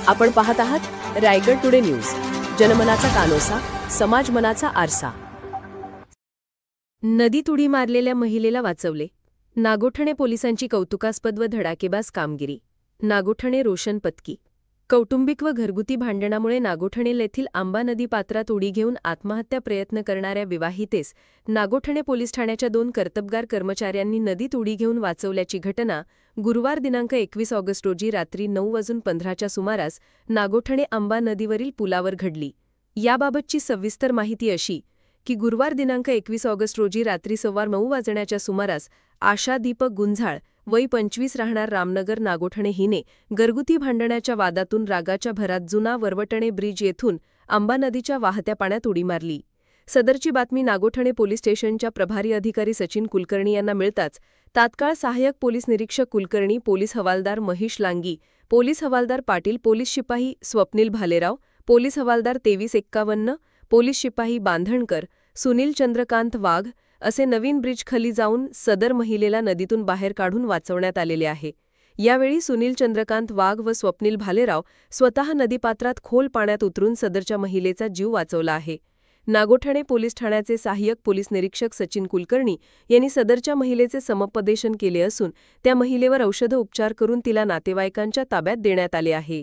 आपण पाहत आहात रायगड टुडे न्यूज, जनमनाचा कानोसा, समाज मनाचा आरसा। नदीत उडी मारलेल्या महिलेला वाचवले। नागोठणे पोलिसांची कौतुकास्पद व धडाकेबाज कामगिरी। नागोठणे रोशन पत्की। कौटुंबिक व घरगुती भांडणामुळे नागोठणे येथील आंबा नदी पात्रात उडी घेऊन आत्महत्या प्रयत्न करणाऱ्या विवाहितेस नागोठणे पोलीस ठाण्याच्या 2 कर्तबगार कर्मचाऱ्यांनी नदीत उडी घेऊन वाचवल्याची घटना गुरुवार दिनांक 21 ऑगस्ट रोजी रात्री 9:15च्या सुमारास नागोठणे आंबा नदीवरील पुलावर घडली। याबाबतची सविस्तर माहिती अशी की गुरुवार दिनांक 21 ऑगस्ट रोजी रात्री 9:15 वाजण्याच्या सुमारास आशा दीपक गुंजाळ वय 25 राहणार रामनगर नागोठणे हिने घरगुती भांडणाच्या वादातून रागाच्या भरात जुना वरवटणे ब्रिज येथून आंबा नदीच्या वाहत्या पाण्यात उडी मारली। सदरची बातमी नागोठणे पोलीस स्टेशनच्या प्रभारी अधिकारी सचिन कुलकर्णी यांना मिळताच तात्काळ सहाय्यक पोलीस निरीक्षक कुलकर्णी, पोलीस हवालदार महेश लांगी, पोलीस हवालदार पाटील, पोलीस शिपाई स्वप्नील भालेराव, पोलीस हवालदार 2351, पोलीस शिपाई बांधणकर, सुनील चंद्रकांत वाघ असे नवीन ब्रिज खाली जाऊन सदर महिलेला नदीतून बाहेर काढून वाचवण्यात आलेले आहे। यावेळी सुनील चंद्रकांत वाघ व स्वप्नील भालेराव स्वतः नदीपात्रात खोल पाण्यात उतरून सदरच्या महिलेचा जीव वाचवला आहे। नागोठणे पोलीस ठाण्याचे सहाय्यक पोलीस निरीक्षक सचिन कुलकर्णी यांनी सदरच्या महिलेचे समुपदेशन केले असून त्या महिलेवर औषध उपचार करून तिला नातेवाईकांच्या ताब्यात देण्यात आले आहे।